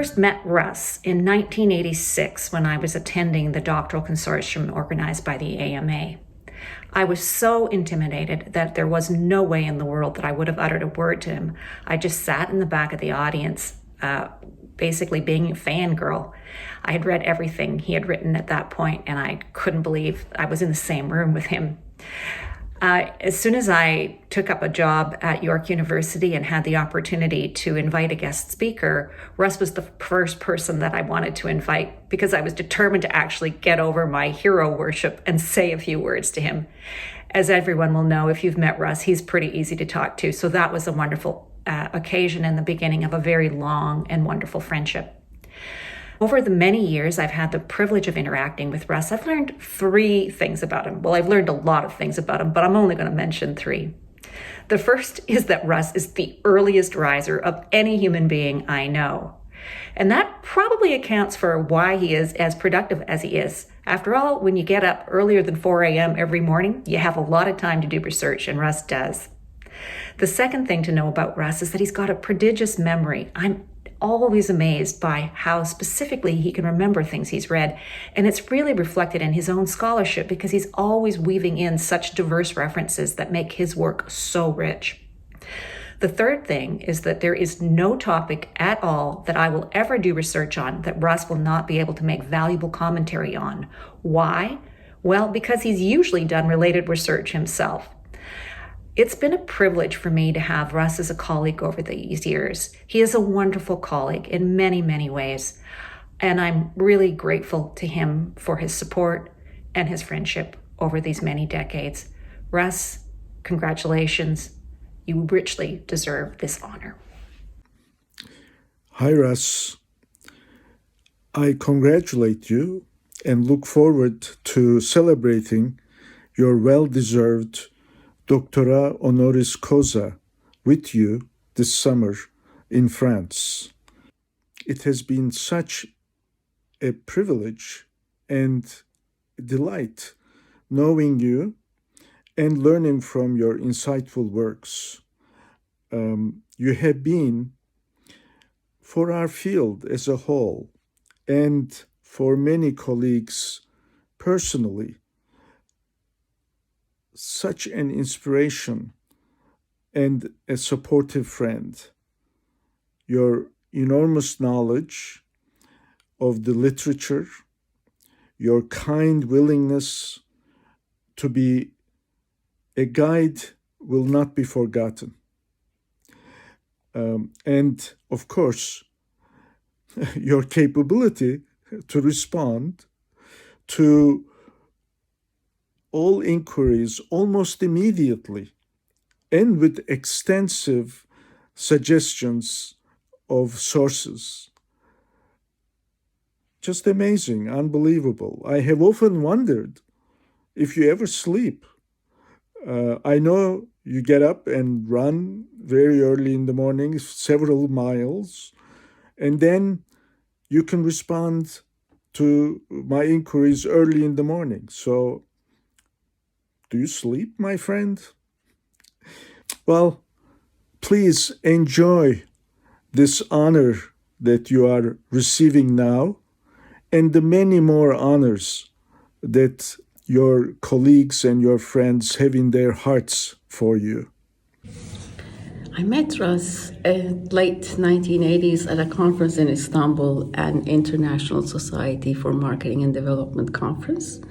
first met Russ in 1986 when I was attending the doctoral consortium organized by the AMA. I was so intimidated that there was no way in the world that I would have uttered a word to him. I just sat in the back of the audience, basically being a fangirl. I had read everything he had written at that point, and I couldn't believe I was in the same room with him. As soon as I took up a job at York University and had the opportunity to invite a guest speaker, Russ was the first person that I wanted to invite because I was determined to actually get over my hero worship and say a few words to him. As everyone will know, if you've met Russ, he's pretty easy to talk to. So that was a wonderful occasion and the beginning of a very long and wonderful friendship. Over the many years I've had the privilege of interacting with Russ, I've learned 3 things about him. Well, I've learned a lot of things about him, but I'm only going to mention 3. The first is that Russ is the earliest riser of any human being I know. And that probably accounts for why he is as productive as he is. After all, when you get up earlier than 4 a.m. every morning, you have a lot of time to do research, and Russ does. The second thing to know about Russ is that he's got a prodigious memory. I'm always amazed by how specifically he can remember things he's read. And it's really reflected in his own scholarship because he's always weaving in such diverse references that make his work so rich. The third thing is that there is no topic at all that I will ever do research on that Russ will not be able to make valuable commentary on. Why? Well, because he's usually done related research himself. It's been a privilege for me to have Russ as a colleague over these years. He is a wonderful colleague in many, many ways, and I'm really grateful to him for his support and his friendship over these many decades. Russ, congratulations. You richly deserve this honor. Hi, Russ. I congratulate you and look forward to celebrating your well-deserved Doctorate Honoris Causa with you this summer in France. It has been such a privilege and delight knowing you and learning from your insightful works. You have been, for our field as a whole, and for many colleagues personally, such an inspiration and a supportive friend. Your enormous knowledge of the literature, your kind willingness to be a guide will not be forgotten. And of course, your capability to respond to all inquiries almost immediately and with extensive suggestions of sources. Just amazing, unbelievable. I have often wondered if you ever sleep. I know you get up and run very early in the morning, several miles, and then you can respond to my inquiries early in the morning. So, do you sleep, my friend? Well, please enjoy this honor that you are receiving now and the many more honors that your colleagues and your friends have in their hearts for you. I met Russ in late 1980s at a conference in Istanbul, an International Society for Marketing and Development conference.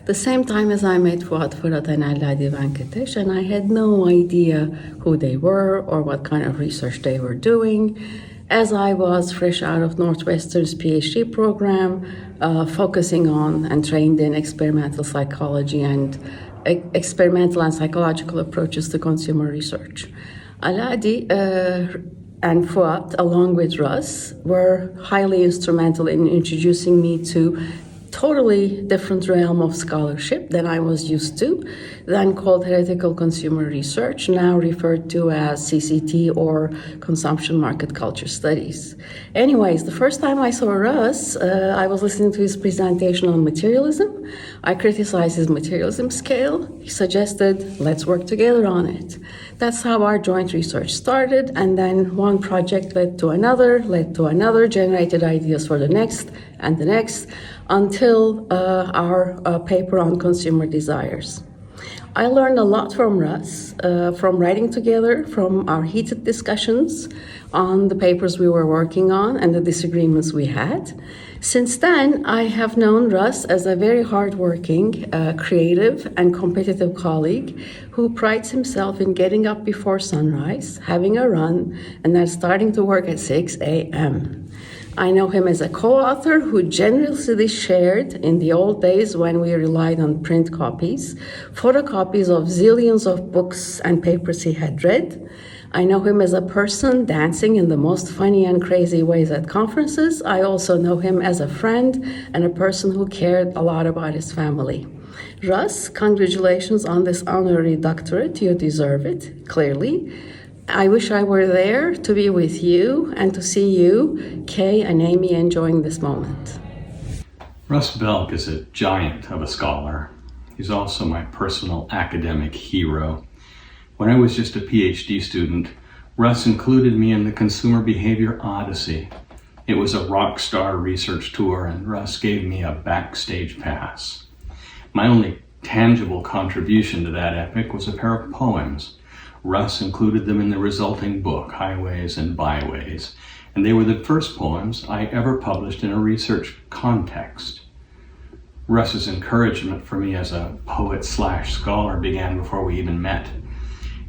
The same time as I met Fuat Fırat and Aladi Venkatesh, and I had no idea who they were or what kind of research they were doing, as I was fresh out of Northwestern's PhD program, focusing on and trained in experimental psychology and experimental and psychological approaches to consumer research. Aladi and Fuat, along with Russ, were highly instrumental in introducing me to totally different realm of scholarship than I was used to, than qualitative consumer research, now referred to as CCT or consumption market culture studies. Anyways, the first time I saw Russ, I was listening to his presentation on materialism. I criticized his materialism scale. He suggested, let's work together on it. That's how our joint research started, and then one project led to another, generated ideas for the next and the next, until our paper on consumer desires. I learned a lot from Russ, from writing together, from our heated discussions on the papers we were working on and the disagreements we had. Since then, I have known Russ as a very hardworking, creative, and competitive colleague who prides himself in getting up before sunrise, having a run, and then starting to work at 6 a.m. I know him as a co-author who generously shared, in the old days when we relied on print copies, photocopies of zillions of books and papers he had read. I know him as a person dancing in the most funny and crazy ways at conferences. I also know him as a friend and a person who cared a lot about his family. Russ, congratulations on this honorary doctorate. You deserve it, clearly. I wish I were there to be with you and to see you, Kay and Amy, enjoying this moment. Russel Belk is a giant of a scholar. He's also my personal academic hero. When I was just a PhD student, Russ included me in the Consumer Behavior Odyssey. It was a rock star research tour, and Russ gave me a backstage pass. My only tangible contribution to that epic was a pair of poems. Russ included them in the resulting book, Highways and Byways, and they were the first poems I ever published in a research context. Russ's encouragement for me as a poet/scholar began before we even met.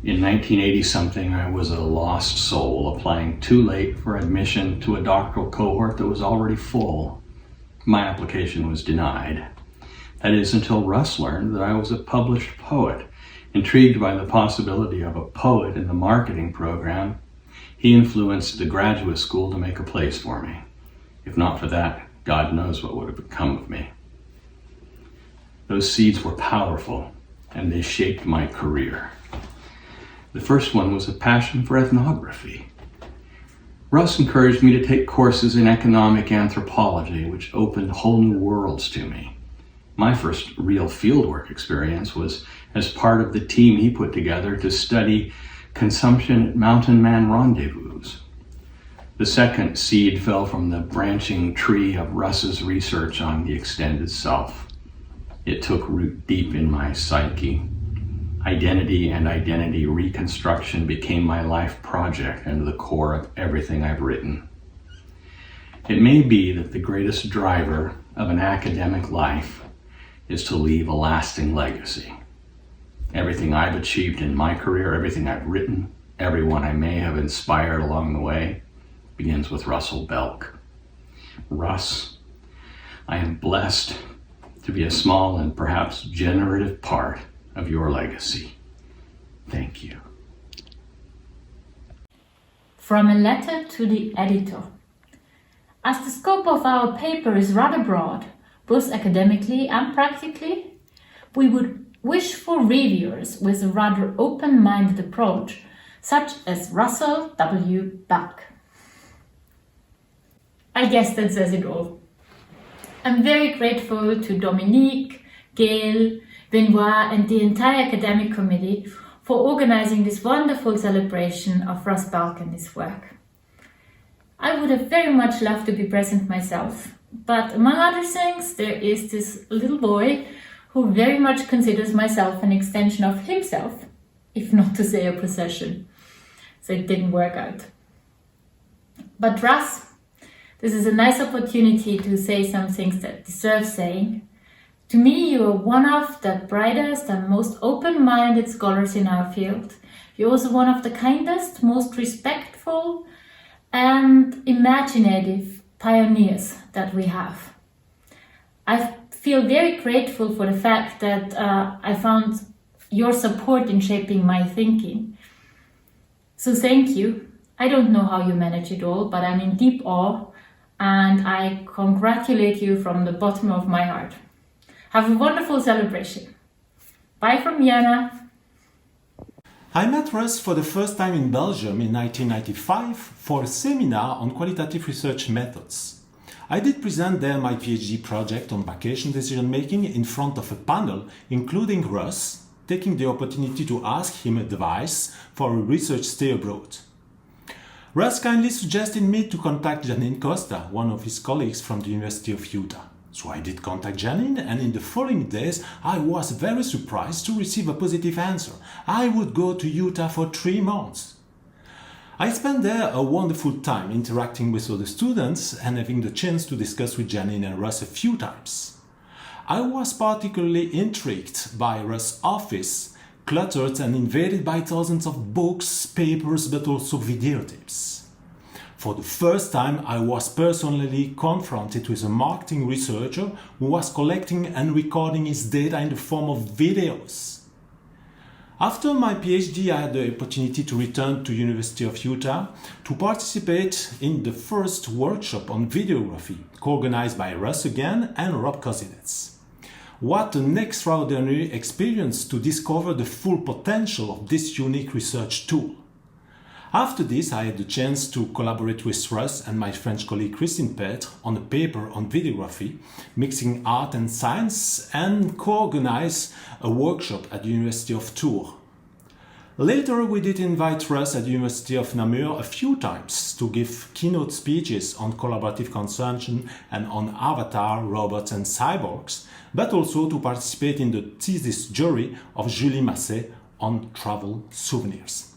In 1980-something, I was a lost soul applying too late for admission to a doctoral cohort that was already full. My application was denied. That is, until Russ learned that I was a published poet. Intrigued by the possibility of a poet in the marketing program, he influenced the graduate school to make a place for me. If not for that, God knows what would have become of me. Those seeds were powerful, and they shaped my career. The first one was a passion for ethnography. Russ encouraged me to take courses in economic anthropology, which opened whole new worlds to me. My first real fieldwork experience was as part of the team he put together to study consumption at Mountain Man rendezvous. The second seed fell from the branching tree of Russ's research on the extended self. It took root deep in my psyche. Identity and identity reconstruction became my life project and the core of everything I've written. It may be that the greatest driver of an academic life is to leave a lasting legacy. Everything I've achieved in my career, everything I've written, everyone I may have inspired along the way, begins with Russel Belk. Russ, I am blessed to be a small and perhaps generative part of your legacy. Thank you. From a letter to the editor. As the scope of our paper is rather broad, both academically and practically, we would wish for reviewers with a rather open-minded approach, such as Russel W. Belk. I guess that says it all. I'm very grateful to Dominique, Gail, Benoit and the entire academic committee for organizing this wonderful celebration of Russ Belk and his work. I would have very much loved to be present myself, but among other things, there is this little boy who very much considers myself an extension of himself, if not to say a possession. So it didn't work out. But Russ, this is a nice opportunity to say some things that deserve saying. To me, you are one of the brightest and most open-minded scholars in our field. You're also one of the kindest, most respectful and imaginative pioneers that we have. I feel very grateful for the fact that I found your support in shaping my thinking. So thank you. I don't know how you manage it all, but I'm in deep awe and I congratulate you from the bottom of my heart. Have a wonderful celebration. Bye from Vienna. I met Russ for the first time in Belgium in 1995 for a seminar on qualitative research methods. I did present there my PhD project on vacation decision making in front of a panel, including Russ, taking the opportunity to ask him advice for a research stay abroad. Russ kindly suggested me to contact Janine Costa, one of his colleagues from the University of Utah. So I did contact Janine, and in the following days I was very surprised to receive a positive answer. I would go to Utah for 3 months. I spent there a wonderful time interacting with other students and having the chance to discuss with Janine and Russ a few times. I was particularly intrigued by Russ' office, cluttered and invaded by thousands of books, papers, but also videotapes. For the first time, I was personally confronted with a marketing researcher who was collecting and recording his data in the form of videos. After my PhD, I had the opportunity to return to University of Utah to participate in the first workshop on videography, co-organized by Russ again and Rob Kozinets. What an extraordinary experience to discover the full potential of this unique research tool. After this, I had the chance to collaborate with Russ and my French colleague Christine Petre on a paper on videography, mixing art and science, and co-organize a workshop at the University of Tours. Later, we did invite Russ at the University of Namur a few times to give keynote speeches on collaborative consumption and on avatar, robots and cyborgs, but also to participate in the thesis jury of Julie Masset on travel souvenirs.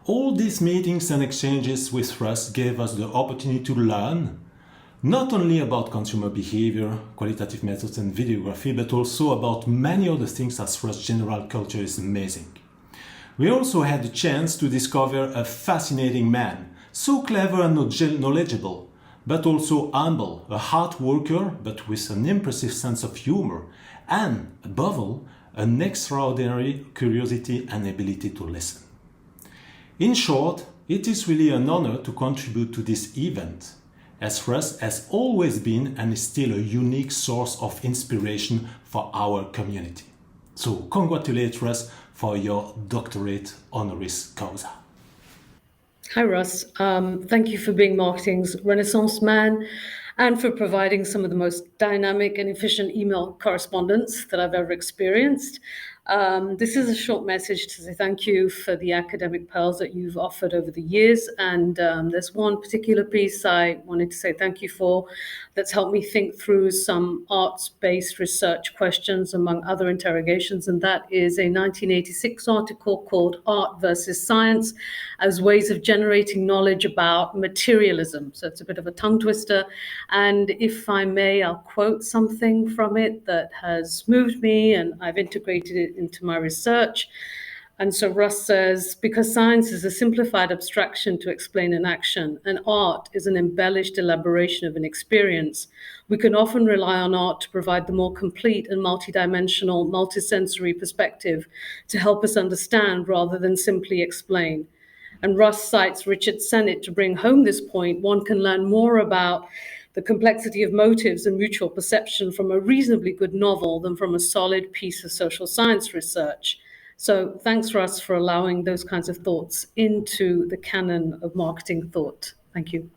All these meetings and exchanges with Russ gave us the opportunity to learn not only about consumer behavior, qualitative methods and videography, but also about many other things, as Russ' general culture is amazing. We also had the chance to discover a fascinating man, so clever and knowledgeable, but also humble, a hard worker, but with an impressive sense of humor, and, above all, an extraordinary curiosity and ability to listen. In short, it is really an honor to contribute to this event, as Russ has always been and is still a unique source of inspiration for our community. So congratulate Russ for your Doctorate Honoris Causa. Hi, Russ. Thank you for being marketing's Renaissance man and for providing some of the most dynamic and efficient email correspondence that I've ever experienced. This is a short message to say thank you for the academic pearls that you've offered over the years. And there's one particular piece I wanted to say thank you for that's helped me think through some arts-based research questions among other interrogations. And that is a 1986 article called Art versus Science as Ways of Generating Knowledge About Materialism. So it's a bit of a tongue twister. And if I may, I'll quote something from it that has moved me and I've integrated it into my research. And so Russ says, because science is a simplified abstraction to explain an action, and art is an embellished elaboration of an experience, we can often rely on art to provide the more complete and multidimensional, multisensory perspective to help us understand rather than simply explain. And Russ cites Richard Sennett to bring home this point. One can learn more about the complexity of motives and mutual perception from a reasonably good novel than from a solid piece of social science research. So thanks, Russ, for allowing those kinds of thoughts into the canon of marketing thought. Thank you.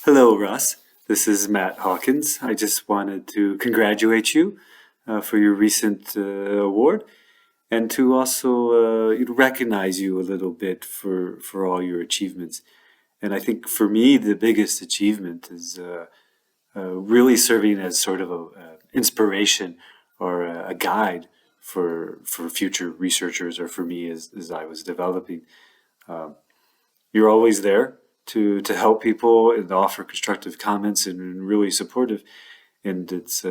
Hello, Russ. This is Matt Hawkins. I just wanted to congratulate you for your recent award and to also recognize you a little bit for all your achievements. And I think for me, the biggest achievement is really serving as sort of an inspiration or a guide for future researchers, or for me as I was developing. You're always there to help people and offer constructive comments and really supportive. And it's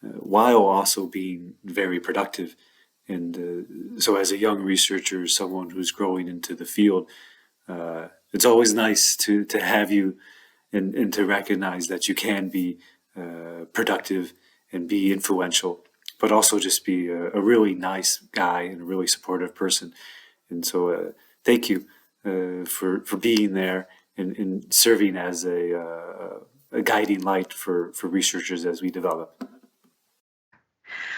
while also being very productive. And so as a young researcher, someone who's growing into the field, it's always nice to have you and to recognize that you can be productive and be influential, but also just be a really nice guy and a really supportive person. And so thank you for being there in serving as a guiding light for researchers as we develop.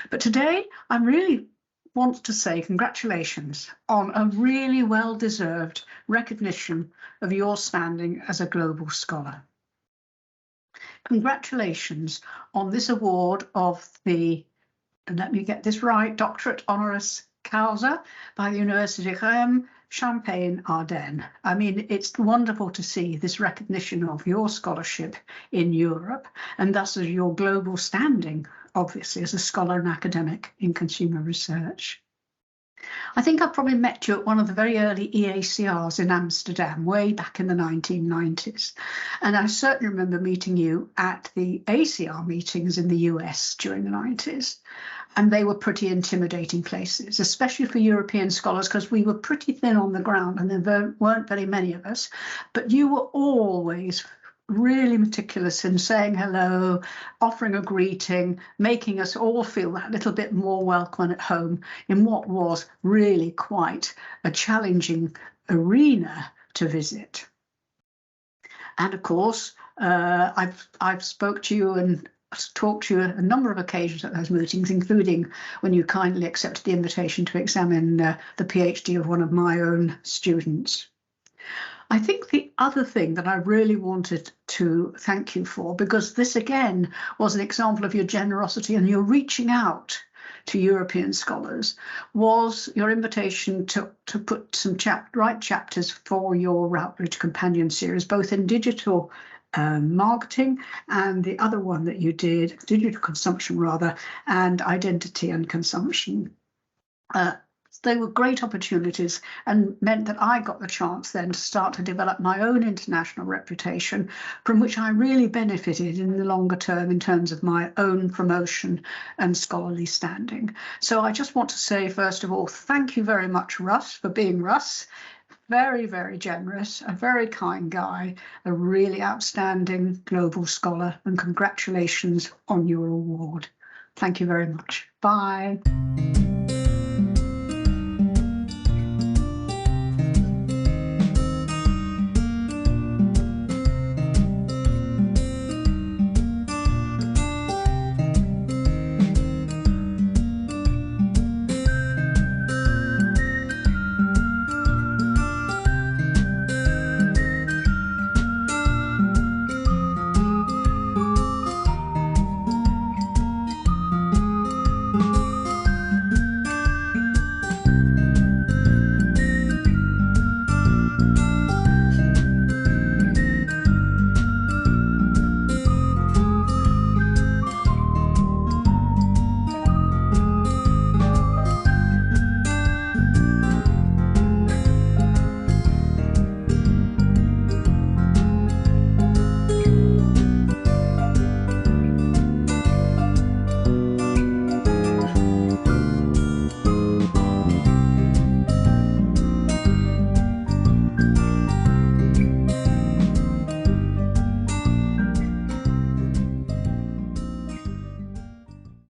But today, I really want to say congratulations on a really well-deserved recognition of your standing as a global scholar. Congratulations on this award of the, and let me get this right, Doctorate Honoris Causa by the University of Reims, Champagne-Ardenne. I mean, it's wonderful to see this recognition of your scholarship in Europe, and thus as your global standing, obviously, as a scholar and academic in consumer research. I think I probably met you at one of the very early EACRs in Amsterdam, way back in the 1990s. And I certainly remember meeting you at the ACR meetings in the US during the 90s. And they were pretty intimidating places, especially for European scholars, because we were pretty thin on the ground and there weren't very many of us. But you were always really meticulous in saying hello, offering a greeting, making us all feel that little bit more welcome at home in what was really quite a challenging arena to visit. And of course, I've spoke to you and talked to you a number of occasions at those meetings, including when you kindly accepted the invitation to examine the PhD of one of my own students. I think the other thing that I really wanted to thank you for, because this again was an example of your generosity and your reaching out to European scholars, was your invitation to put some write chapters for your Routledge Companion series, both in digital marketing and the other one that you did, digital consumption rather, and identity and consumption. They were great opportunities and meant that I got the chance then to start to develop my own international reputation, from which I really benefited in the longer term in terms of my own promotion and scholarly standing. So I just want to say, first of all, thank you very much, Russ, for being Russ. Very, very generous, a very kind guy, a really outstanding global scholar, and congratulations on your award. Thank you very much. Bye.